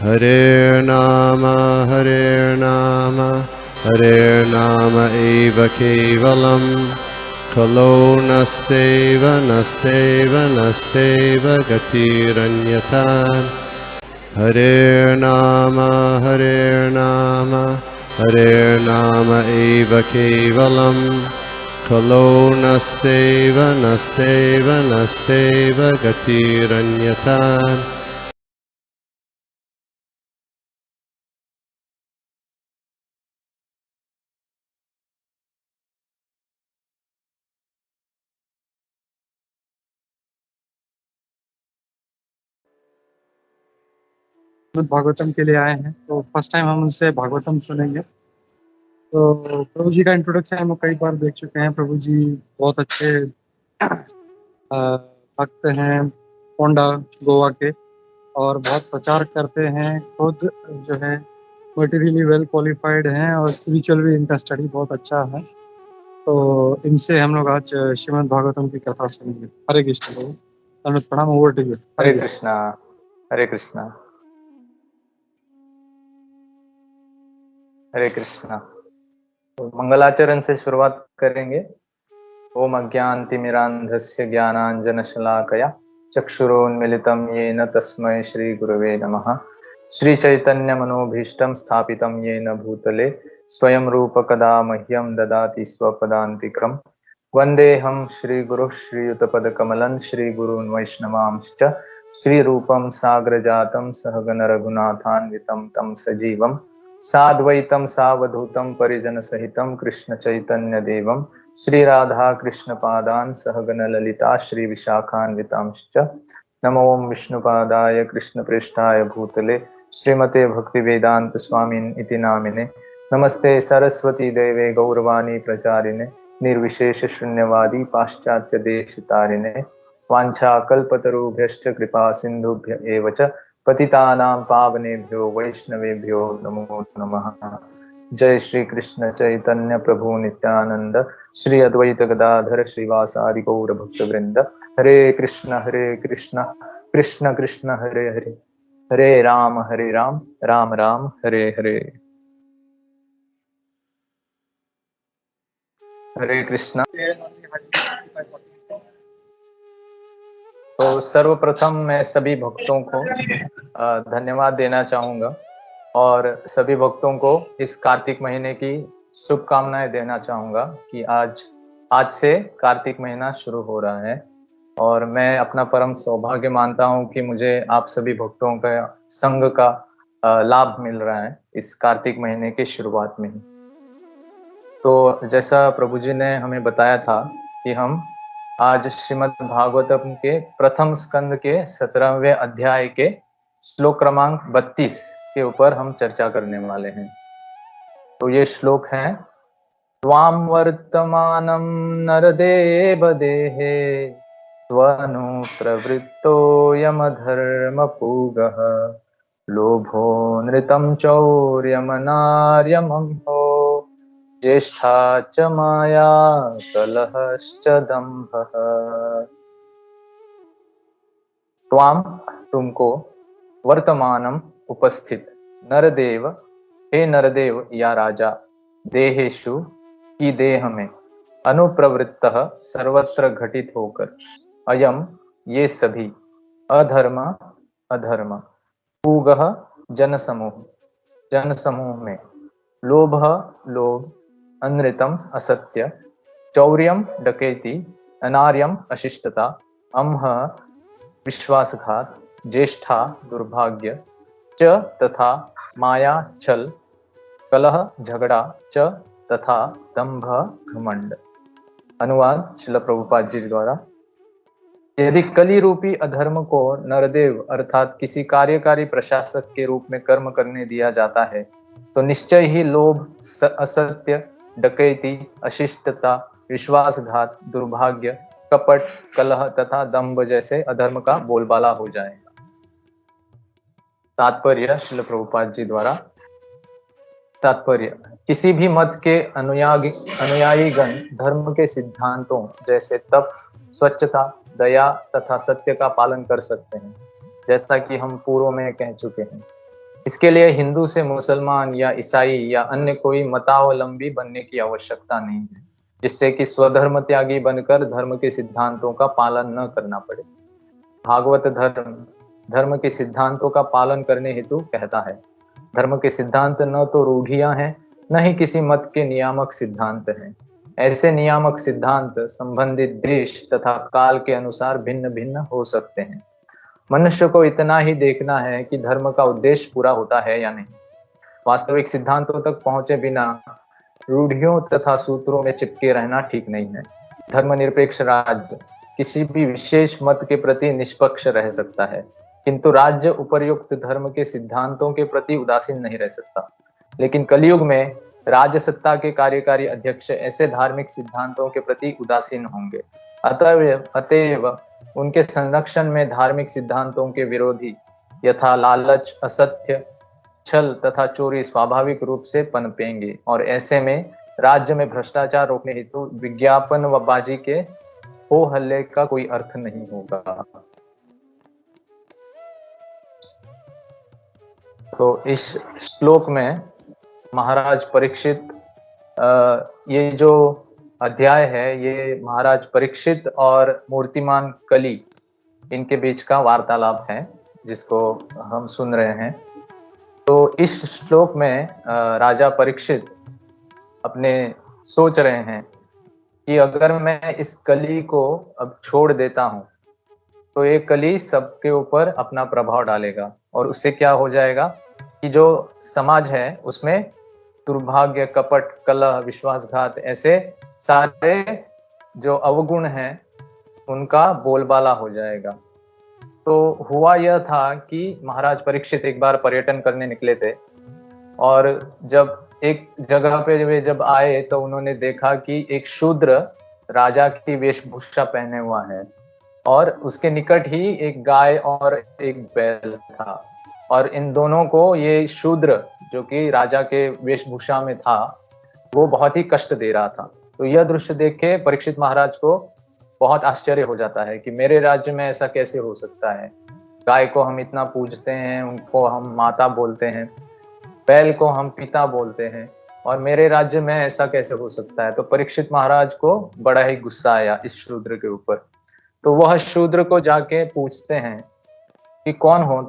Hare Nama Hare Nama eva kevalam Kalo nasteva nasteva nasteva gatiranyatan Hare Nama Hare Nama eva kevalam Kalo nasteva nasteva nasteva gatiranyatan Bhagavatam के लिए आए हैं, तो first time हम उनसे भागवतम सुनेंगे। तो प्रभु जी का इंट्रोडक्शन हम कई बार देख चुके हैं। प्रभु जी बहुत अच्छे भक्त हैं, पोंडा गोवा के, और बहुत प्रचार करते हैं। खुद जो है मटेरियली वेल क्वालिफाइड हैं और स्पिरिचुअल भी इनका स्टडी बहुत अच्छा है। तो इनसे हम लोग आज श्रीमद् भागवतम की कथा सुनेंगे। हरे कृष्ण प्रभु, धन्यवाद, प्रणाम, ओवर टू यू। हरे कृष्णा। हरे कृष्णा। हरे कृष्णा। तो मंगलाचरण से शुरुआत करेंगे। ओम अज्ञानतिमिरान्धस्य ज्ञानाञ्जनशलाकया चक्षुरोन्मिलितं येन तस्मै श्री गुरवे नमः। श्री चैतन्य मनोभीष्टं स्थापितं येन भूतले स्वयं रूप कदा मह्यं ददाति स्वपदान्तिकम्। वन्देऽहं श्रीगुरुः श्रीयुतपदकमलं श्रीगुरून् वैष्णवांश्च श्रीरूपं साग्रजातं सहगण रघुनाथान्वितं तं सजीवं साद्वैतं सावधूतं परिजनसहितं कृष्ण चैतन्य देवं श्री राधा कृष्ण पादान सहगण ललिता श्री विशाखान्वितांश्च नमो विष्णुपादाय कृष्ण पृष्ठाय भूतले श्रीमते भक्ति वेदांत स्वामिन् इति नामिने। नमस्ते सरस्वती देवे गौरवाणी प्रचारिणे निर्विशेष शून्यवादी पाश्चात्य देशतारिणे वाञ्छाकल्पतरुभ्यश्च कृपा सिन्धुभ्य एव च पतितानां पावनेभ्यो वैष्णवेभ्यो नमो नमः। जय श्री कृष्ण चैतन्य प्रभु नित्यानंद श्री अद्वैत गदाधर श्रीवासादि गौर भक्त वृंद। हरे कृष्ण कृष्ण कृष्ण हरे हरे, हरे राम राम राम हरे हरे। हरे कृष्ण। तो सर्वप्रथम मैं सभी भक्तों को धन्यवाद देना चाहूंगा और सभी भक्तों को इस कार्तिक महीने की शुभकामनाएं देना चाहूंगा कि आज से कार्तिक महीना शुरू हो रहा है और मैं अपना परम सौभाग्य मानता हूं कि मुझे आप सभी भक्तों का संग का लाभ मिल रहा है इस कार्तिक महीने की शुरुआत में ही। तो जैसा प्रभु जी ने हमें बताया था कि हम आज श्रीमद् भागवतम के प्रथम स्कंद के 17वें अध्याय के श्लोक क्रमांक 32 के ऊपर हम चर्चा करने वाले हैं। तो ये श्लोक है, त्वां वर्तमानं नरदेव देहे त्वनु प्रवृत्तो यमधर्मपूगः लोभो नृतं चौर्यमनार्यमंहो ज्येष्ठा च माया कलहश्च दंभः। त्वाम तुमको, वर्तमानम उपस्थित, नरदेव हे नरदेव या राजा, देहेषु की देह में, अनुप्रवृत्तः सर्वत्र घटित होकर, अयम ये सभी, अधर्म अधर्म, पूगः जनसमूह में, लोभ लोभ, अनृतम असत्य, चौर्यम डकैती, अनार्यम अशिष्टता, अम्ह विश्वासघात, ज्येष्ठा दुर्भाग्य, च तथा माया छल, कलह झगड़ा, च तथा दंभ घमंड। अनुवाद श्रील प्रभुपाद जी द्वारा। यदि कली रूपी अधर्म को नरदेव अर्थात किसी कार्यकारी प्रशासक के रूप में कर्म करने दिया जाता है तो निश्चय ही लोभ, असत्य, डकैती, अशिष्टता, विश्वासघात, दुर्भाग्य, कपट, कलह तथा दंभ जैसे अधर्म का बोलबाला हो जाएगा। तात्पर्य श्रील प्रभुपाद जी द्वारा। तात्पर्य, किसी भी मत के अनुयायी गण धर्म के सिद्धांतों जैसे तप, स्वच्छता, दया तथा सत्य का पालन कर सकते हैं, जैसा कि हम पूर्व में कह चुके हैं। इसके लिए हिंदू से मुसलमान या ईसाई या अन्य कोई मतावलंबी बनने की आवश्यकता नहीं है, जिससे कि स्वधर्म त्यागी बनकर धर्म के सिद्धांतों का पालन न करना पड़े। भागवत धर्म के सिद्धांतों का पालन करने हेतु कहता है। धर्म के सिद्धांत न तो रूढ़ियां हैं, न ही किसी मत के नियामक सिद्धांत हैं। ऐसे नियामक सिद्धांत संबंधित देश तथा काल के अनुसार भिन्न भिन्न हो सकते हैं। मनुष्य को इतना ही देखना है कि धर्म का उद्देश्य पूरा होता है या नहीं। वास्तविक सिद्धांतों तक पहुंचे बिना रूढ़ियों तथा सूत्रों में चिपके रहना ठीक नहीं है। धर्मनिरपेक्ष राज्य किसी भी विशेष मत के प्रति निष्पक्ष रह सकता है, किंतु राज्य उपर्युक्त धर्म के सिद्धांतों के प्रति उदासीन नहीं रह सकता। लेकिन कलयुग में राज्य सत्ता के कार्यकारी अध्यक्ष ऐसे धार्मिक सिद्धांतों के प्रति उदासीन होंगे। अतएव उनके संरक्षण में धार्मिक सिद्धांतों के विरोधी यथा लालच, असत्य, छल तथा चोरी स्वाभाविक रूप से पनपेंगे, और ऐसे में राज्य में भ्रष्टाचार रोकने हेतु विज्ञापन व बाजी के हो हल्ले का कोई अर्थ नहीं होगा। तो इस श्लोक में महाराज परीक्षित, ये जो अध्याय है ये महाराज परीक्षित और मूर्तिमान कली इनके बीच का वार्तालाप है जिसको हम सुन रहे हैं। तो इस श्लोक में राजा परीक्षित अपने सोच रहे हैं कि अगर मैं इस कली को अब छोड़ देता हूं तो ये कली सबके ऊपर अपना प्रभाव डालेगा, और उससे क्या हो जाएगा कि जो समाज है उसमें दुर्भाग्य, कपट, कलह, विश्वासघात ऐसे सारे जो अवगुण हैं उनका बोलबाला हो जाएगा। तो हुआ यह था कि महाराज परीक्षित एक बार पर्यटन करने निकले थे, और जब एक जगह पे वे जब आए तो उन्होंने देखा कि एक शूद्र राजा की वेशभूषा पहने हुआ है, और उसके निकट ही एक गाय और एक बैल था, और इन दोनों को ये शूद्र जो कि राजा के वेशभूषा में था वो बहुत ही कष्ट दे रहा था। तो यह दृश्य देख के परीक्षित महाराज को बहुत आश्चर्य हो जाता है कि मेरे राज्य में ऐसा कैसे हो सकता है। गाय को हम इतना पूजते हैं, उनको हम माता बोलते हैं, बैल को हम पिता बोलते हैं, और मेरे राज्य में ऐसा कैसे हो सकता है। तो परीक्षित महाराज को बड़ा ही गुस्सा आया इस शूद्र के ऊपर। तो वह शूद्र को जाके पूछते हैं कि कौन हो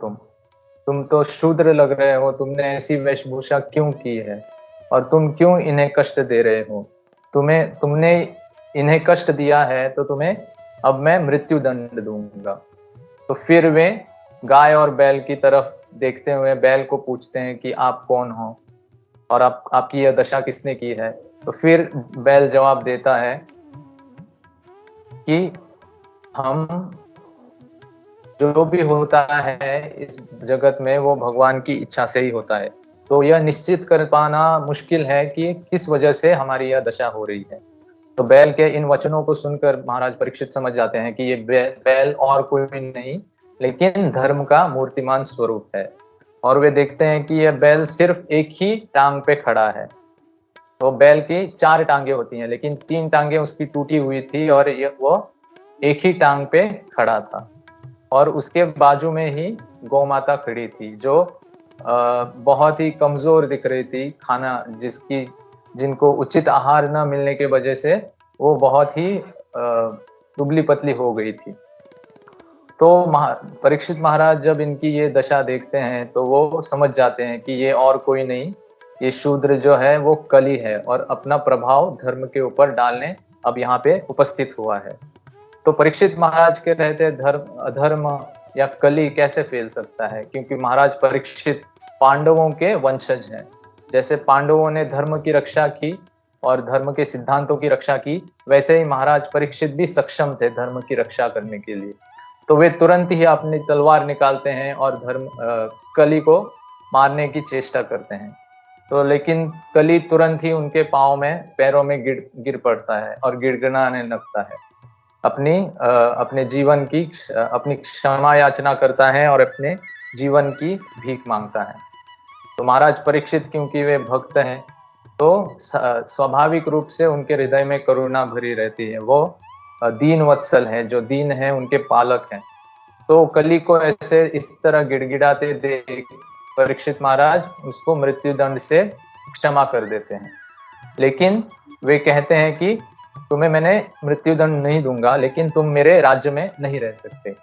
तुम तो शूद्र लग रहे हो, तुमने ऐसी वेशभूषा क्यों की है, और तुम क्यों इन्हें कष्ट दे रहे हो। तुमने इन्हें कष्ट दिया है तो तुम्हें अब मैं मृत्यु दंड दूंगा। तो फिर वे गाय और बैल की तरफ देखते हुए बैल को पूछते हैं कि आप कौन हो और आपकी यह दशा किसने की है। तो फिर बैल जवाब देता है कि हम जो भी होता है इस जगत में वो भगवान की इच्छा से ही होता है। तो यह निश्चित कर पाना मुश्किल है कि किस वजह से हमारी यह दशा हो रही है। तो बैल के इन वचनों को सुनकर महाराज परीक्षित समझ जाते हैं कि ये बैल और कोई नहीं लेकिन धर्म का मूर्तिमान स्वरूप है, और वे देखते हैं कि यह बैल सिर्फ एक ही टांग पे खड़ा है। तो बैल की 4 टांगे होती हैं लेकिन 3 टांगे उसकी टूटी हुई थी और वो एक ही टांग पे खड़ा था, और उसके बाजू में ही गौ माता खड़ी थी जो बहुत ही कमजोर दिख रही थी। जिनको उचित आहार न मिलने के वजह से वो बहुत ही दुबली पतली हो गई थी। तो परीक्षित महाराज जब इनकी ये दशा देखते हैं तो वो समझ जाते हैं कि ये और कोई नहीं, ये शूद्र जो है वो कली है और अपना प्रभाव धर्म के ऊपर डालने अब यहाँ पे उपस्थित हुआ है। तो परीक्षित महाराज के रहते अधर्म या कली कैसे फैल सकता है, क्योंकि महाराज परीक्षित पांडवों के वंशज हैं। जैसे पांडवों ने धर्म की रक्षा की और धर्म के सिद्धांतों की रक्षा की, वैसे ही महाराज परीक्षित भी सक्षम थे धर्म की रक्षा करने के लिए। तो वे तुरंत ही अपनी तलवार निकालते हैं और कली को मारने की चेष्टा करते हैं। तो लेकिन कली तुरंत ही उनके पैरों में गिर पड़ता है और गिड़गिड़ाने लगता है। अपने जीवन की अपनी क्षमा याचना करता है और अपने जीवन की भीख मांगता है। तो महाराज परीक्षित क्योंकि वे भक्त हैं तो स्वाभाविक रूप से उनके हृदय में करुणा भरी रहती है। वो दीन वत्सल है, जो दीन है उनके पालक हैं। तो कली को ऐसे इस तरह गिड़गिड़ाते देख परीक्षित महाराज उसको मृत्यु दंड से क्षमा कर देते हैं। लेकिन वे कहते हैं कि तुम्हें मैंने मृत्यु दंड नहीं दूंगा, लेकिन तुम मेरे राज्य में नहीं रह सकते।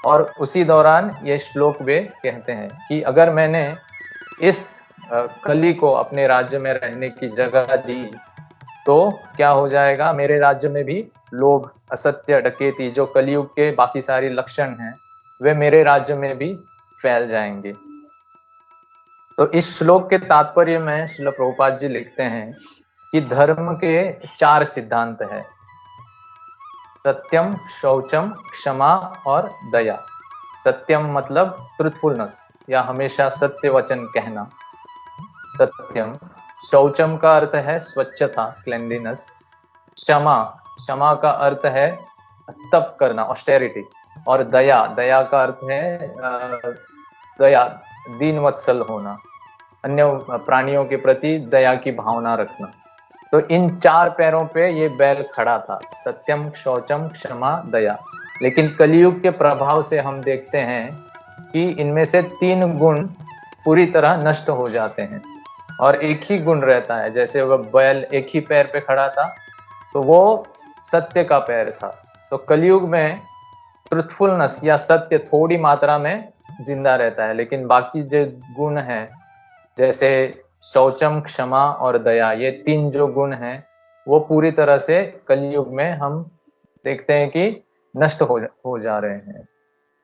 और उसी दौरान ये श्लोक वे कहते हैं कि अगर मैंने इस कली को अपने राज्य में रहने की जगह दी तो क्या हो जाएगा, मेरे राज्य में भी लोभ, असत्य, डकैती, जो कलियुग के बाकी सारी लक्षण हैं, वे मेरे राज्य में भी फैल जाएंगे। तो इस श्लोक के तात्पर्य में श्रील प्रभुपाद जी लिखते हैं कि धर्म के 4 सिद्धांत है: सत्यम, शौचम, क्षमा और दया। सत्यम मतलब ट्रूथफुलनेस या हमेशा सत्य वचन कहना, सत्यम। शौचम का अर्थ है स्वच्छता, क्लेanलीनेस। क्षमा, क्षमा का अर्थ है तप करना, ऑस्टेरिटी। और दया, दया का अर्थ है दया, दीन वत्सल होना, अन्य प्राणियों के प्रति दया की भावना रखना। तो इन 4 पैरों पे ये बैल खड़ा था, सत्यम, शौचम, क्षमा, दया। लेकिन कलियुग के प्रभाव से हम देखते हैं कि इनमें से 3 गुण पूरी तरह नष्ट हो जाते हैं और एक ही गुण रहता है। जैसे वह बैल एक ही पैर पे खड़ा था तो वो सत्य का पैर था। तो कलियुग में ट्रुथफुलनेस या सत्य थोड़ी मात्रा में जिंदा रहता है, लेकिन बाकी जो गुण हैं जैसे शौचम, क्षमा और दया, ये 3 जो गुण हैं वो पूरी तरह से कलियुग में हम देखते हैं कि नष्ट हो जा रहे हैं।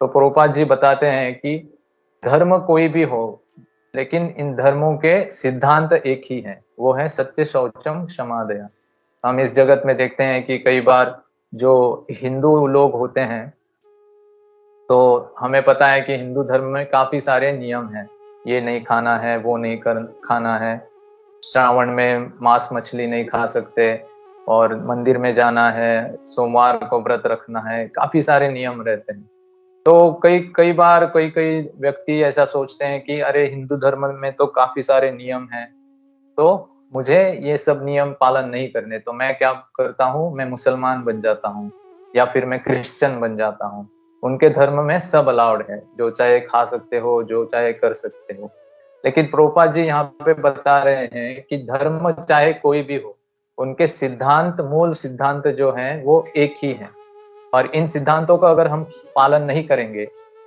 तो प्रभुपाद जी बताते हैं कि धर्म कोई भी हो, लेकिन इन धर्मों के सिद्धांत एक ही है, वो है सत्य, शौचम, क्षमा, दया। हम इस जगत में देखते हैं कि कई बार जो हिंदू लोग होते हैं, तो हमें पता है कि हिंदू धर्म में काफी सारे नियम हैं, ये नहीं खाना है, वो नहीं खाना है, श्रावण में मांस मछली नहीं खा सकते, और मंदिर में जाना है, सोमवार को व्रत रखना है, काफी सारे नियम रहते हैं। तो कई बार कई व्यक्ति ऐसा सोचते हैं कि अरे हिंदू धर्म में तो काफी सारे नियम हैं, तो मुझे ये सब नियम पालन नहीं करने, तो मैं क्या करता हूँ, मैं मुसलमान बन जाता हूँ या फिर मैं क्रिश्चियन बन जाता हूँ। उनके धर्म में सब अलाउड है, जो चाहे खा सकते हो, जो चाहे कर सकते हो। लेकिन प्रभुपाद जी यहाँ पे बता रहे हैं कि धर्म चाहे कोई भी हो, उनके सिद्धांत, मूल सिद्धांत जो हैं वो एक ही हैं, और इन सिद्धांतों का अगर हम पालन नहीं करेंगे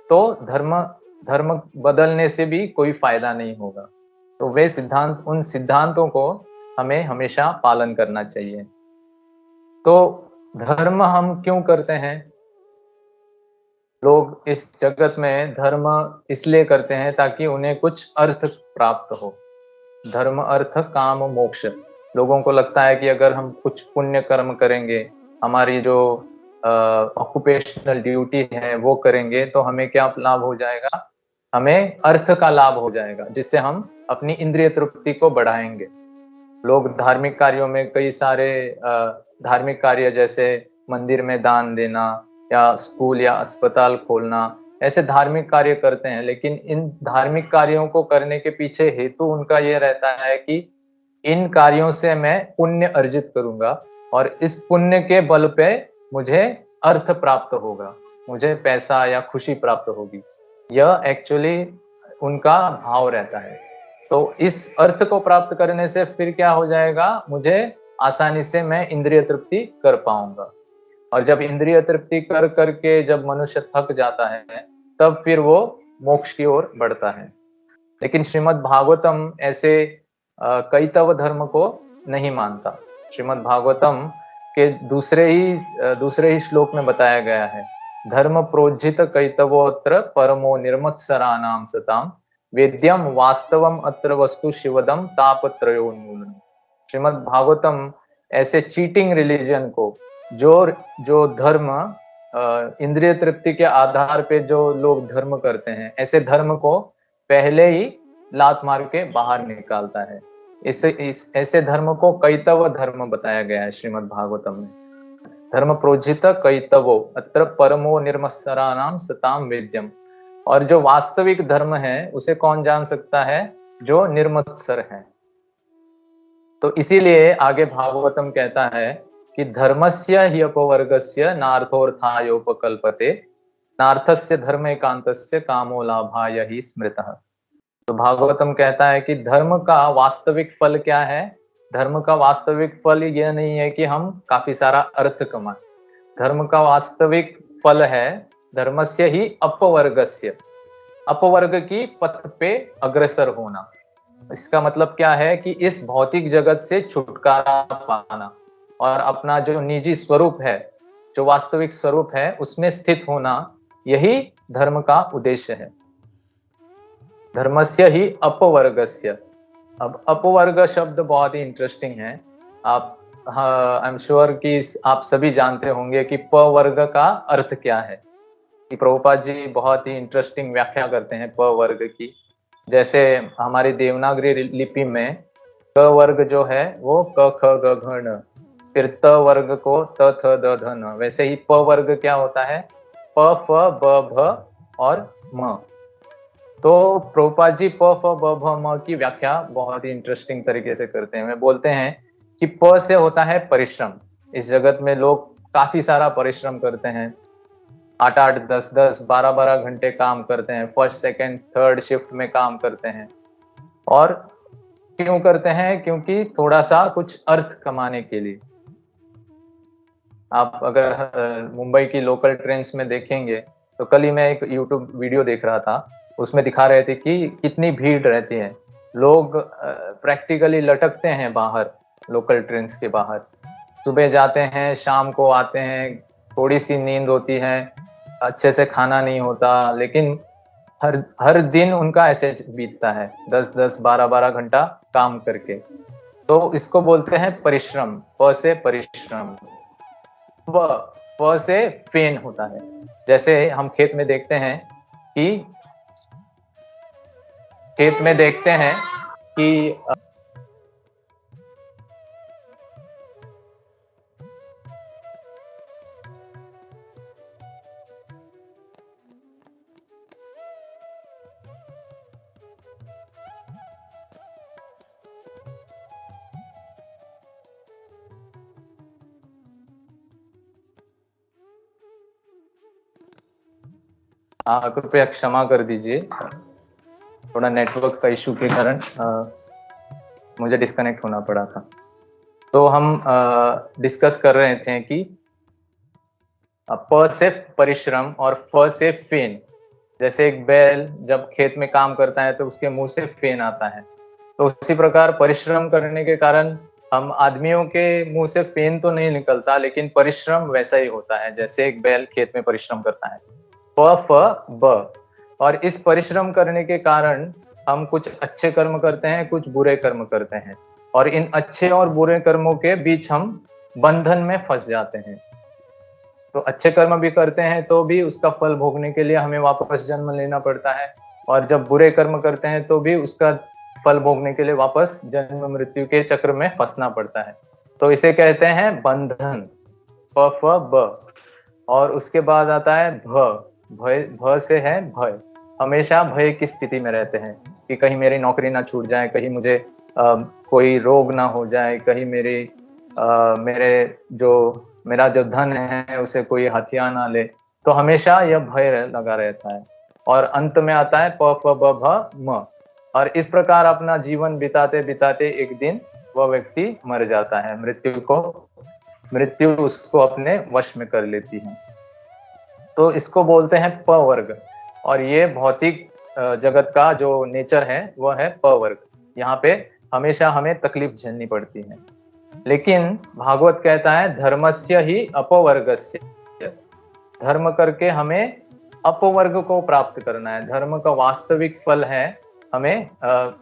तो धर्म बदलने से भी कोई फायदा नहीं होगा। तो वे सिद्धांत, उन सिद्धांतों को हमें हमेशा पालन करना चाहिए। तो धर्म हम क्यों करते हैं? लोग इस जगत में धर्म इसलिए करते हैं ताकि उन्हें कुछ अर्थ प्राप्त हो। धर्म, अर्थ, काम, मोक्ष। लोगों को लगता है कि अगर हम कुछ पुण्य कर्म करेंगे, हमारी जो ऑक्यूपेशनल ड्यूटी है वो करेंगे, तो हमें क्या लाभ हो जाएगा, हमें अर्थ का लाभ हो जाएगा, जिससे हम अपनी इंद्रिय तृप्ति को बढ़ाएंगे। लोग धार्मिक कार्यों में कई सारे धार्मिक कार्य, जैसे मंदिर में दान देना या स्कूल या अस्पताल खोलना, ऐसे धार्मिक कार्य करते हैं। लेकिन इन धार्मिक कार्यों को करने के पीछे हेतु उनका ये रहता है कि इन कार्यों से मैं पुण्य अर्जित करूंगा और इस पुण्य के बल पे मुझे अर्थ प्राप्त होगा, मुझे पैसा या खुशी प्राप्त होगी। यह एक्चुअली उनका भाव रहता है। तो इस अर्थ को प्राप्त करने से फिर क्या हो जाएगा, मुझे आसानी से मैं इंद्रिय तृप्ति कर पाऊंगा। और जब इंद्रिय तृप्ति कर करके जब मनुष्य थक जाता है, तब फिर वो मोक्ष की ओर बढ़ता है। लेकिन श्रीमद् भागवतम ऐसे कैतव धर्म को नहीं मानता। श्रीमद् भागवतम के दूसरे ही श्लोक में बताया गया है, धर्म प्रोज्झित कैतवोत्र परमो निर्मत्सराणाम सताम वेद्यम वास्तवम अत्र वस्तु शिवदम तापत्रयोन्मूलनम। श्रीमद् भागवतम ऐसे चीटिंग रिलीजन को, जो धर्म इंद्रिय तृप्ति के आधार पे जो लोग धर्म करते हैं, ऐसे धर्म को पहले ही लात मार के बाहर निकालता है। ऐसे धर्म को कैतव धर्म बताया गया है श्रीमद् भागवतम में। धर्म प्रोज्झित कैतवो अत्र परमो निर्मत्सराणाम सताम वेद्यम। और जो वास्तविक धर्म है उसे कौन जान सकता है, जो निर्मत्सर है। तो इसीलिए आगे भागवतम कहता है कि धर्मस्य हि अपवर्गस्य नार्थोर्थायोपकल्पते नार्थस्य धर्म एकांतस्य कामो लाभाय हि स्मृतः। तो भागवतम कहता है कि धर्म का वास्तविक फल क्या है? धर्म का वास्तविक फल यह नहीं है कि हम काफी सारा अर्थ कमाएं। धर्म का वास्तविक फल है धर्मस्य ही अपवर्गस्य, अपवर्ग की पथ पे अग्रसर होना। इसका मतलब क्या है कि इस भौतिक जगत से छुटकारा पाना और अपना जो निजी स्वरूप है, जो वास्तविक स्वरूप है, उसमें स्थित होना, यही धर्म का उद्देश्य है। धर्मस्य ही अपवर्गस्य। अब अपवर्ग शब्द बहुत ही इंटरेस्टिंग है। आप आई एम श्योर कि आप सभी जानते होंगे कि प वर्ग का अर्थ क्या है। कि प्रभुपाद जी बहुत ही इंटरेस्टिंग व्याख्या करते हैं प वर्ग की। जैसे हमारी देवनागरी लिपि में क वर्ग जो है वो क ख ग घ ण, फिर त वर्ग को त थ द ध न, वैसे ही प वर्ग क्या होता है? प फ ब भ और म। तो प्रभुपाद जी प फ ब भ म की व्याख्या बहुत ही इंटरेस्टिंग तरीके से करते हैं। वे बोलते हैं कि प से होता है परिश्रम। इस जगत में लोग काफी सारा परिश्रम करते हैं, 8-8, 10-10, 12-12 घंटे काम करते हैं, फर्स्ट सेकंड थर्ड शिफ्ट में काम करते हैं। और क्यों करते हैं? क्योंकि थोड़ा सा कुछ अर्थ कमाने के लिए। आप अगर मुंबई की लोकल ट्रेन्स में देखेंगे तो कल ही मैं एक यूट्यूब वीडियो देख रहा था, उसमें दिखा रहे थे कि कितनी भीड़ रहती है। लोग प्रैक्टिकली लटकते हैं बाहर, लोकल ट्रेन्स के बाहर। सुबह जाते हैं, शाम को आते हैं, थोड़ी सी नींद होती है, अच्छे से खाना नहीं होता, लेकिन हर दिन उनका ऐसे बीतता है, 10-10, 12-12 घंटा काम करके। तो इसको बोलते हैं परिश्रम। प से परिश्रम, प से फेन होता है। जैसे हम खेत में देखते हैं कि कृपया क्षमा कर दीजिए, थोड़ा नेटवर्क का इशू के कारण मुझे डिस्कनेक्ट होना पड़ा था। तो हम डिस्कस कर रहे थे कि प से परिश्रम और फ से फेन। जैसे एक बैल जब खेत में काम करता है तो उसके मुंह से फेन आता है, तो उसी प्रकार परिश्रम करने के कारण हम आदमियों के मुंह से फेन तो नहीं निकलता, लेकिन परिश्रम वैसा ही होता है जैसे एक बैल खेत में परिश्रम करता है। प फ ब। और इस परिश्रम करने के कारण हम कुछ अच्छे कर्म करते हैं, कुछ बुरे कर्म करते हैं, और इन अच्छे और बुरे कर्मों के बीच हम बंधन में फंस जाते हैं। तो अच्छे कर्म भी करते हैं तो भी उसका फल भोगने के लिए हमें वापस जन्म लेना पड़ता है, और जब बुरे कर्म करते हैं तो भी उसका फल भोगने के लिए वापस जन्म मृत्यु के चक्र में फंसना पड़ता है। तो इसे कहते हैं बंधन, प फ ब। और उसके बाद आता है भ। भय, भ से है भय। हमेशा भय की स्थिति में रहते हैं कि कहीं मेरी नौकरी ना छूट जाए, कहीं मुझे कोई रोग ना हो जाए, कहीं मेरा जो धन है उसे कोई हथिया ना ले। तो हमेशा यह भय लगा रहता है। और अंत में आता है प फ ब भ म। और इस प्रकार अपना जीवन बिताते बिताते एक दिन वह व्यक्ति मर जाता है, मृत्यु उसको अपने वश में कर लेती है। तो इसको बोलते हैं प वर्ग। और ये भौतिक जगत का जो नेचर है वह है प वर्ग। यहाँ पे हमेशा हमें तकलीफ झेलनी पड़ती है। लेकिन भागवत कहता है धर्मस्य ही अपवर्गस्य। धर्म करके हमें अपवर्ग को प्राप्त करना है। धर्म का वास्तविक फल है हमें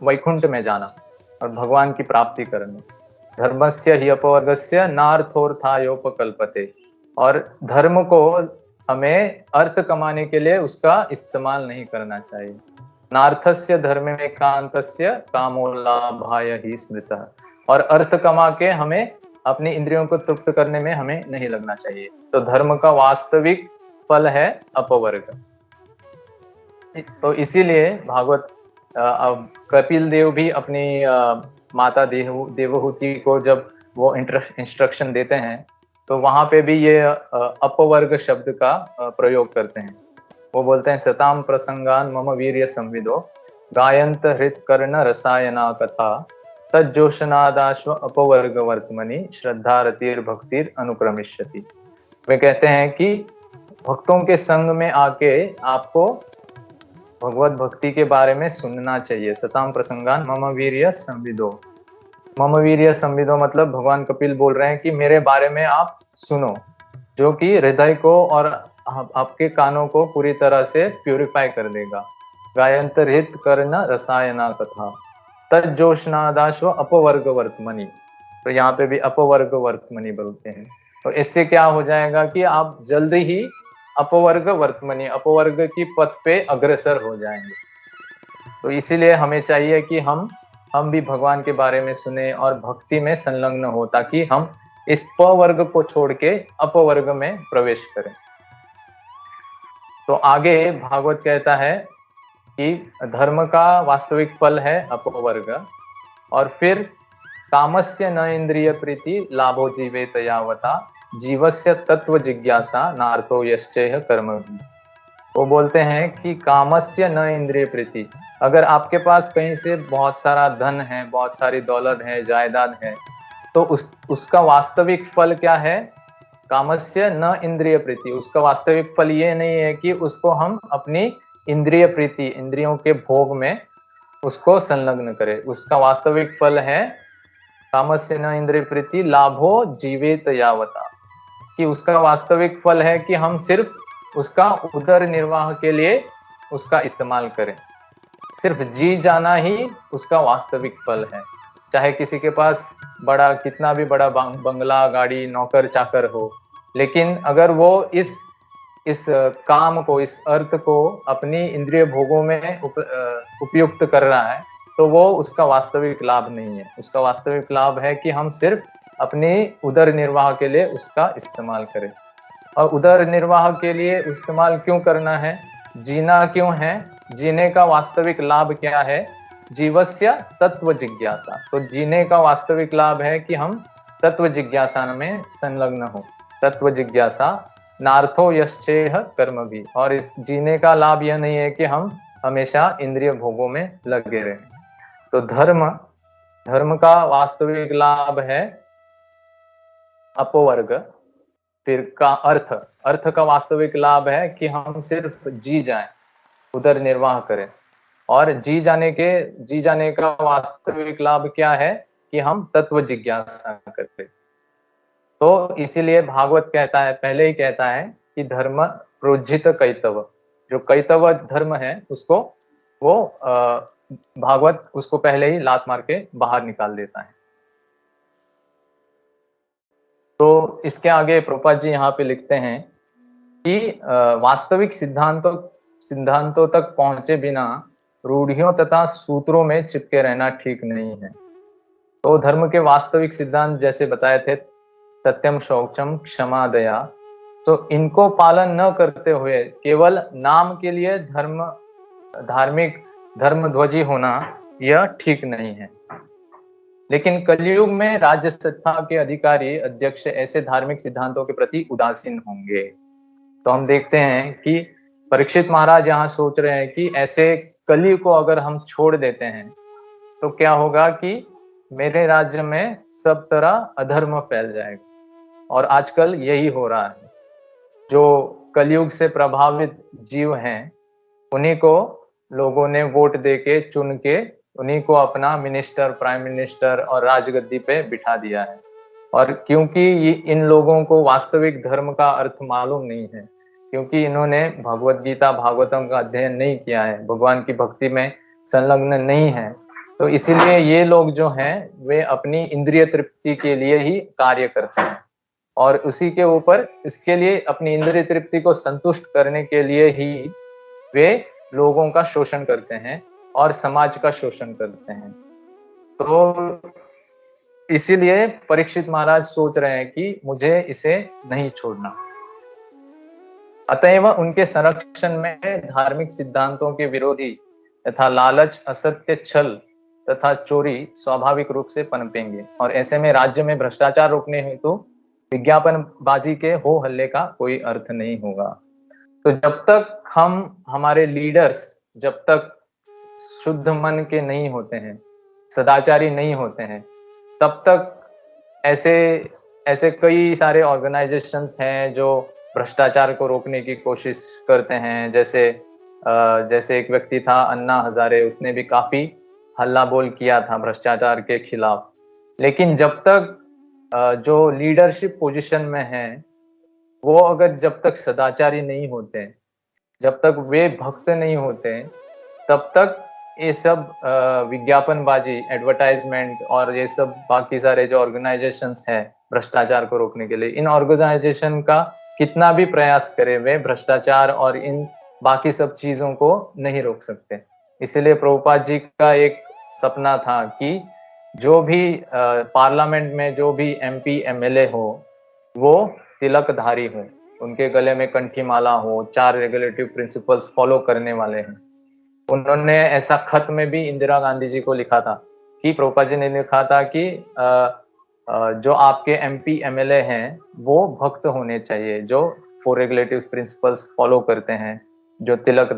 वैकुंठ में जाना और भगवान की प्राप्ति करनी। धर्मस्य ही अपवर्गस्य नार्थोर्थायोपकल्पते। और धर्म को हमें अर्थ कमाने के लिए उसका इस्तेमाल नहीं करना चाहिए। नार्थस्य धर्म में कांतस्य कामोलाभाय ही स्मृतः। और अर्थ कमा के हमें अपनी इंद्रियों को तृप्त करने में हमें नहीं लगना चाहिए। तो धर्म का वास्तविक फल है अपवर्ग। तो इसीलिए भागवत कपिल देव भी अपनी माता देवहूति को जब वो इंस्ट्रक्शन देते हैं तो वहां पे भी ये अपवर्ग शब्द का प्रयोग करते हैं। वो बोलते हैं सताम प्रसंगान मम वीर्य संविदो गायंत हृत कर्ण रसायना कथा तज्जोशनादाश्व अपवर्ग वर्तमनि श्रद्धा रतिर भक्तिर अनुक्रमिष्यति। वे कहते हैं कि भक्तों के संग में आके आपको भगवत भक्ति के बारे में सुनना चाहिए। सताम प्रसंगान मम वीर्य संविदो। मम वीर्य संविदो मतलब भगवान कपिल बोल रहे हैं कि मेरे बारे में आप सुनो, जो कि हृदय को और आपके कानों को पूरी तरह से प्यूरिफाई कर देगा। गायंतर हित कर्ण रसायना कथा तज्जोशनादाश्व अपवर्ग वर्तमनि। तो यहाँ पे भी अपवर्ग वर्तमनि बोलते हैं। तो इससे क्या हो जाएगा कि आप जल्दी ही अपवर्ग वर्तमनि, अपवर्ग की पथ पे अग्रसर हो जाएंगे। तो इसीलिए हमें चाहिए कि हम भी भगवान के बारे में सुने और भक्ति में संलग्न हो, ताकि हम इस पवर्ग को छोड़ के अपवर्ग में प्रवेश करें। तो आगे भागवत कहता है कि धर्म का वास्तविक फल है अपवर्ग, और फिर कामस्य न इंद्रिय प्रीति लाभो जीवेत यावता जीवस्य तत्व जिज्ञासा नार्थो यश्चेह कर्म भी। वो बोलते हैं कि कामस्य न इंद्रिय प्रीति, अगर आपके पास कहीं से बहुत सारा धन है, बहुत सारी दौलत है, जायदाद है, तो उसका वास्तविक फल क्या है? कामस्य न इंद्रिय प्रीति। उसका वास्तविक फल ये नहीं है कि उसको हम अपनी इंद्रिय प्रीति, इंद्रियों के भोग में उसको संलग्न करें। उसका वास्तविक फल है कामस्य न इंद्रिय प्रीति लाभो जीवेत यावता, कि उसका वास्तविक फल है कि हम सिर्फ उसका उदर निर्वाह के लिए उसका इस्तेमाल करें। सिर्फ जी जाना ही उसका वास्तविक फल है। चाहे किसी के पास बड़ा, कितना भी बड़ा बंगला, गाड़ी, नौकर चाकर हो, लेकिन अगर वो इस काम को, इस अर्थ को अपनी इंद्रिय भोगों में उपयुक्त कर रहा है, तो वो उसका वास्तविक लाभ नहीं है। उसका वास्तविक लाभ है कि हम सिर्फ अपनी उदर निर्वाह के लिए उसका इस्तेमाल करें। और उदर निर्वाह के लिए इस्तेमाल क्यों करना है? जीना क्यों है? जीने का वास्तविक लाभ क्या है? जीवस्य तत्व जिज्ञासा। तो जीने का वास्तविक लाभ है कि हम तत्व जिज्ञासा में संलग्न हो। तत्व जिज्ञासा नार्थो यश्चेह कर्म भी। और इस जीने का लाभ यह नहीं है कि हम हमेशा इंद्रिय भोगों में लगे रहें। तो धर्म का वास्तविक लाभ है अपवर्ग। फिर का अर्थ का वास्तविक लाभ है कि हम सिर्फ जी जाएं, उदर निर्वाह करें। और जी जाने का वास्तविक लाभ क्या है? कि हम तत्व जिज्ञासा करें। तो इसीलिए भागवत कहता है, पहले ही कहता है कि धर्म प्रोज्झित कैतव, जो कैतव धर्म है उसको वो भागवत उसको पहले ही लात मार के बाहर निकाल देता है। तो इसके आगे प्रभुपाद जी यहाँ पे लिखते हैं कि वास्तविक सिद्धांतों तक पहुंचे बिना रूढ़ियों तथा सूत्रों में चिपके रहना ठीक नहीं है। तो धर्म के वास्तविक सिद्धांत जैसे बताए थे, सत्यम, शौचम, क्षमा, दया, तो इनको पालन न करते हुए केवल नाम के लिए धार्मिक धर्मध्वजी होना यह ठीक नहीं है। लेकिन कलयुग में राज्य सत्ता के अधिकारी, अध्यक्ष ऐसे धार्मिक सिद्धांतों के प्रति उदासीन होंगे। तो हम देखते हैं कि परीक्षित महाराज यहाँ सोच रहे हैं कि ऐसे कली को अगर हम छोड़ देते हैं तो क्या होगा कि मेरे राज्य में सब तरह अधर्म फैल जाएगा। और आजकल यही हो रहा है। जो कलयुग से प्रभावित जीव हैं, उन्हीं को लोगों ने वोट देके चुन के उन्हीं को अपना मिनिस्टर, प्राइम मिनिस्टर और राजगद्दी पे बिठा दिया है। और क्योंकि इन लोगों को वास्तविक धर्म का अर्थ मालूम नहीं है, क्योंकि इन्होंने भगवत गीता, भागवतम का अध्ययन नहीं किया है, भगवान की भक्ति में संलग्न नहीं है, तो इसीलिए ये लोग जो हैं वे अपनी इंद्रिय तृप्ति के लिए ही कार्य करते हैं। और उसी के ऊपर, इसके लिए, अपनी इंद्रिय तृप्ति को संतुष्ट करने के लिए ही वे लोगों का शोषण करते हैं और समाज का शोषण करते हैं। तो इसीलिए परीक्षित महाराज सोच रहे हैं कि मुझे इसे नहीं छोड़ना। अतएव उनके संरक्षण में धार्मिक सिद्धांतों के विरोधी तथा लालच, असत्य, छल तथा चोरी स्वाभाविक रूप से पनपेंगे। और ऐसे में राज्य में भ्रष्टाचार रोकने हेतु विज्ञापनबाजी के हो हल्ले का कोई अर्थ नहीं होगा। तो जब तक हम, हमारे लीडर्स जब तक शुद्ध मन के नहीं होते हैं, सदाचारी नहीं होते हैं, तब तक ऐसे ऐसे कई सारे ऑर्गेनाइजेशंस हैं जो भ्रष्टाचार को रोकने की कोशिश करते हैं। जैसे एक व्यक्ति था अन्ना हजारे, उसने भी काफी हल्ला बोल किया था भ्रष्टाचार के खिलाफ। लेकिन जब तक जो लीडरशिप पोजीशन में है वो अगर जब तक सदाचारी नहीं होते, जब तक वे भक्त नहीं होते, तब तक ये सब विज्ञापनबाजी, एडवर्टाइजमेंट और ये सब बाकी सारे जो ऑर्गेनाइजेशंस हैं भ्रष्टाचार को रोकने के लिए, इन ऑर्गेनाइजेशन का कितना भी प्रयास करे वे भ्रष्टाचार और इन बाकी सब चीजों को नहीं रोक सकते। इसलिए प्रभुपाद जी का एक सपना था कि जो भी पार्लियामेंट में जो भी MP MLA हो वो तिलकधारी हो, उनके गले में कंठी माला हो, 4 रेगुलेटिव प्रिंसिपल्स फॉलो करने वाले हैं। उन्होंने ऐसा खत में भी इंदिरा गांधी जी को लिखा था कि प्रभुपाद जी ने लिखा था कि जो आपके MP MLA हैं वो भक्त होने चाहिए, जो 4 रेगुलेटिव प्रिंसिपल्स फॉलो करते हैं, जो तिलक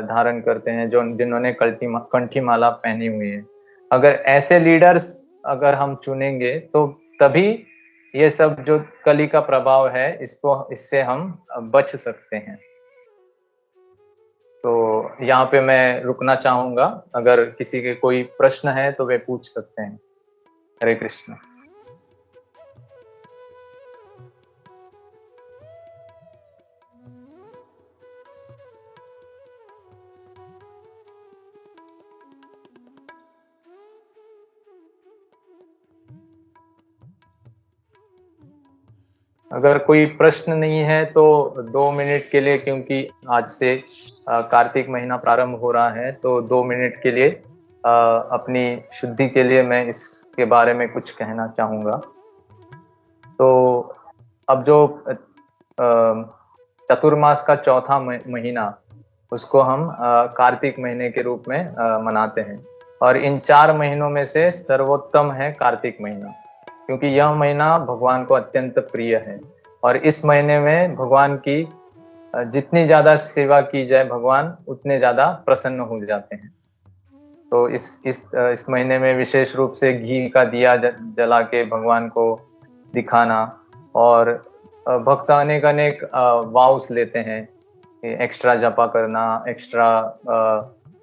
धारण करते हैं, जो जिन्होंने कंठी माला पहनी हुई है। अगर ऐसे लीडर्स अगर हम चुनेंगे तो तभी ये सब जो कली का प्रभाव है इससे हम बच सकते हैं। तो यहाँ पे मैं रुकना चाहूंगा, अगर किसी के कोई प्रश्न है तो वे पूछ सकते हैं। हरे कृष्ण। अगर कोई प्रश्न नहीं है तो 2 मिनट के लिए, क्योंकि आज से कार्तिक महीना प्रारंभ हो रहा है, तो 2 मिनट के लिए अपनी शुद्धि के लिए मैं इसके बारे में कुछ कहना चाहूँगा। तो अब जो चतुर्मास का चौथा महीना, उसको हम कार्तिक महीने के रूप में मनाते हैं, और इन 4 महीनों में से सर्वोत्तम है कार्तिक महीना, क्योंकि यह महीना भगवान को अत्यंत प्रिय है। और इस महीने में भगवान की जितनी ज्यादा सेवा की जाए, भगवान उतने ज्यादा प्रसन्न हो जाते हैं। तो इस महीने में विशेष रूप से घी का दिया जला के भगवान को दिखाना, और भक्त अनेक वाउस लेते हैं, एक्स्ट्रा जपा करना, एक्स्ट्रा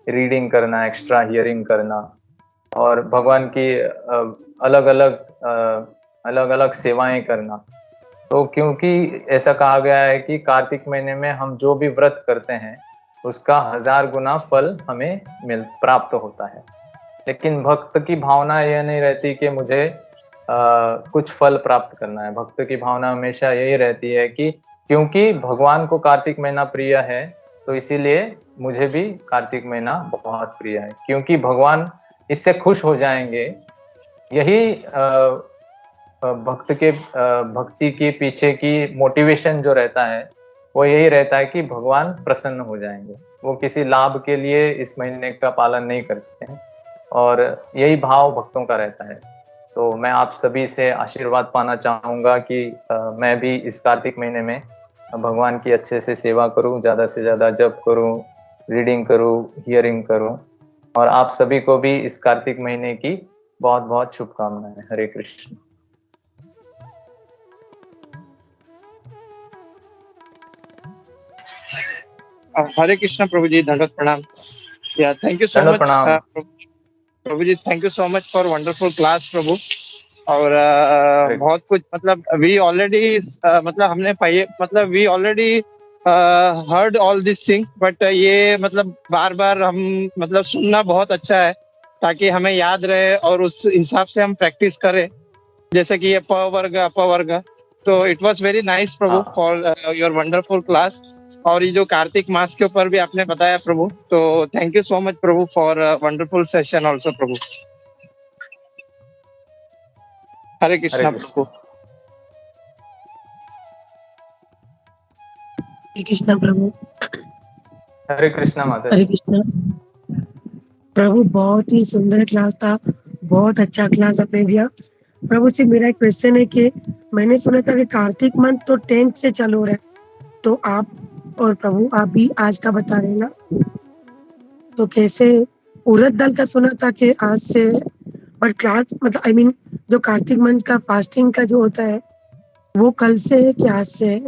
रीडिंग करना, एक्स्ट्रा हियरिंग करना, और भगवान की अलग अलग सेवाएं करना। तो क्योंकि ऐसा कहा गया है कि कार्तिक महीने में हम जो भी व्रत करते हैं उसका 1000 गुना फल हमें प्राप्त होता है। लेकिन भक्त की भावना यह नहीं रहती कि मुझे कुछ फल प्राप्त करना है। भक्त की भावना हमेशा यही रहती है कि क्योंकि भगवान को कार्तिक महीना प्रिय है, तो इसीलिए मुझे भी कार्तिक महीना बहुत प्रिय है, क्योंकि भगवान इससे खुश हो जाएंगे। यही भक्ति के पीछे की मोटिवेशन जो रहता है वो यही रहता है कि भगवान प्रसन्न हो जाएंगे। वो किसी लाभ के लिए इस महीने का पालन नहीं करते हैं, और यही भाव भक्तों का रहता है। तो मैं आप सभी से आशीर्वाद पाना चाहूंगा कि मैं भी इस कार्तिक महीने में भगवान की अच्छे से सेवा करूं, ज्यादा से ज्यादा जप करूं, रीडिंग करूं, हियरिंग करूं, और आप सभी को भी इस कार्तिक महीने की बहुत बहुत शुभकामनाएं। हरे कृष्ण। हरे कृष्ण प्रभु जी, दंडवत प्रणाम। या थैंक यू सो मच प्रभु जी, thank you so much for wonderful class प्रभु। और बहुत कुछ मतलब वी ऑलरेडी मतलब हमने मतलब we already heard all this thing, but ये मतलब बार बार हम मतलब सुनना बहुत अच्छा है, ताकि हमें याद रहे और उस हिसाब से हम प्रैक्टिस करें, जैसे कि ये प वर्ग अपवर्ग। तो it was very nice Prabhu for your wonderful class. और ये जो कार्तिक मास के ऊपर भी आपने बताया प्रभु, तो थैंक यू सो मच प्रभु फॉर वंडरफुल सेशन ऑल्सो प्रभु। हरे कृष्णा प्रभु। हरे कृष्णा प्रभु। हरे कृष्णा माता। हरे कृष्णा प्रभु, बहुत ही सुंदर क्लास था, बहुत अच्छा क्लास आपने दिया प्रभु। से मेरा एक क्वेश्चन है कि मैंने सुना था कि कार्तिक मंथ तो 10th से चालू रहा है, तो आप और प्रभु आप भी आज का बता रहे ना, तो कैसे उड़द दाल का सुना था कि आज से, बट क्लास मतलब आई मीन जो कार्तिक मंथ का फास्टिंग का जो होता है वो कल से है कि आज से है?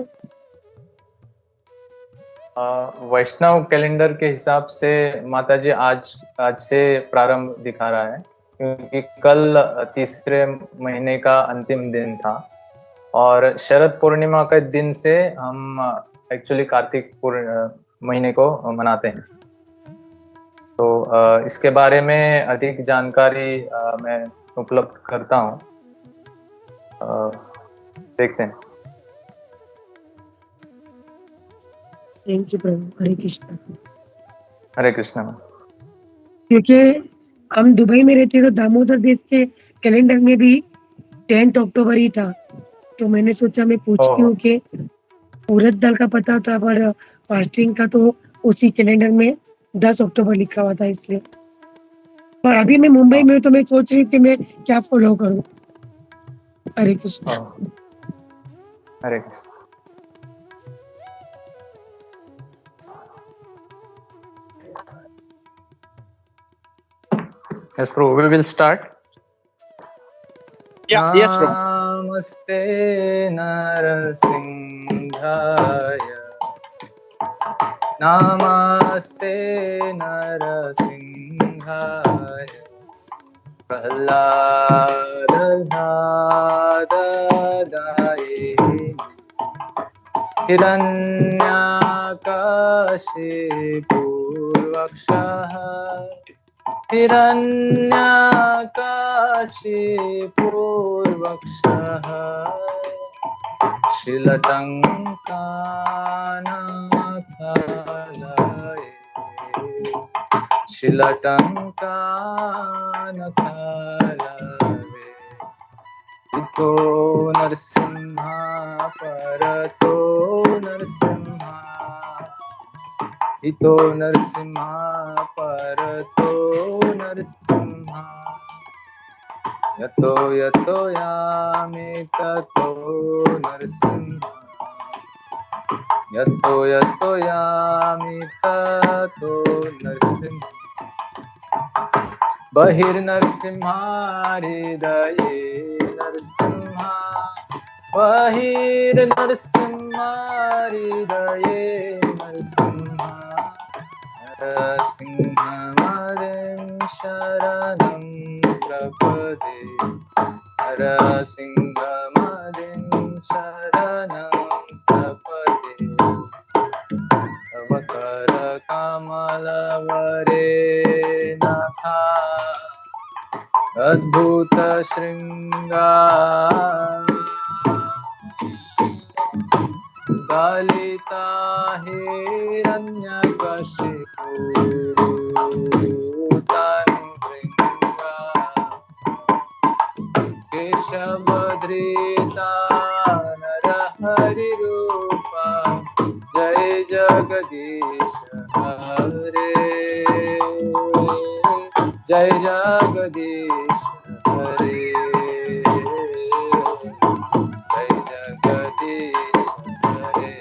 वैष्णव कैलेंडर के हिसाब से माताजी आज से प्रारंभ दिखा रहा है, क्योंकि कल तीसरे महीने का अंतिम दिन था और शरद पूर्णिमा के दिन से हम एक्चुअली कार्तिक महीने को मनाते हैं। तो इसके बारे में अधिक जानकारी मैं उपलब्ध करता हूँ, देखते हैं। थैंक यू प्रभु, हरे कृष्णा। हरे कृष्णा। क्योंकि हम दुबई में रहते हैं तो दामोदर देश के कैलेंडर में भी 10 अक्टूबर ही था, तो मैंने सोचा मैं पूछती हूँ कि उड़द दाल का पता था पर फास्टिंग का तो उसी कैलेंडर में 10 अक्टूबर लिखा हुआ था, इसलिए। पर अभी मैं मुंबई में हूँ तो मैं सोच रही हूँ कि मैं क्या फॉलो करूँ। हरे कृष्णा। हरे Krishna. Yes, Prabhu, we will start. Yeah, yes, Prabhu. Namaste Narasimhaya. Namaste Narasimhaya. Prahlada Hiranyakashipu Hiranyakashipuर्वक्षः शिलटङ्कानखलये शिलटङ्कानखलये इतो नरसिंहा परतो नरसिंहा इतो नरसिंहा परतो नरसिंहा यतो यतो यामि ततो नरसिंहा यतो यतो यामि ततो नरसिंहा बहिर्नरसिंहा हृदये नरसिंहा बहिर्नरसिंहा हृदये नरसिंहा नरसिंहमदिं शरणं प्रपदे नरसिंहमदिं शरणं प्रपदे तव करकमलवरे नखा अद्भुत शृंगार दलिता हिरण्यकशिपु तनुभृङ्गा केशवधृता नरहरिरूपा जय जगदीश हरे जय जगदीश हरे जय जगदीश हरे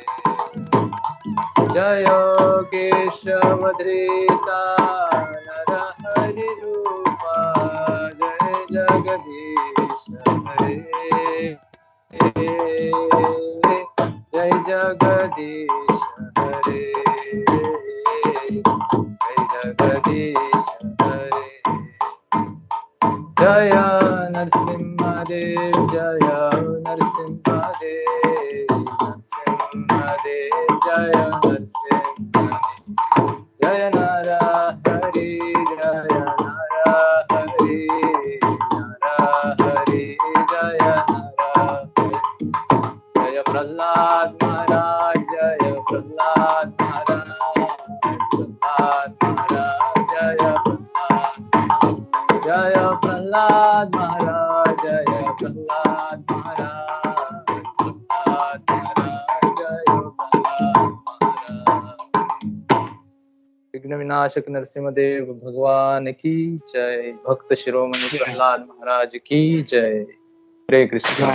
जय केशवधृता नरहरिरूपा जय जगदीश हरे जय जगदीश हरे जय जगदीश हरे जय नरसिंहदेव जय नरसिंहदेव नरसिंहदेव जय नरसिंहदेव जय नर हरि जय नर हरि जय नर जय प्रहलाद महाराज जय प्रहलाद महाराज जय प्रहलाद महाराज जय प्रहलाद महाराज जय प्रहलाद महाराज विघ्न विनाशक नरसिंहदेव भगवान की जय। भक्त शिरोमणि प्रहलाद महाराज की जय। हरे कृष्ण।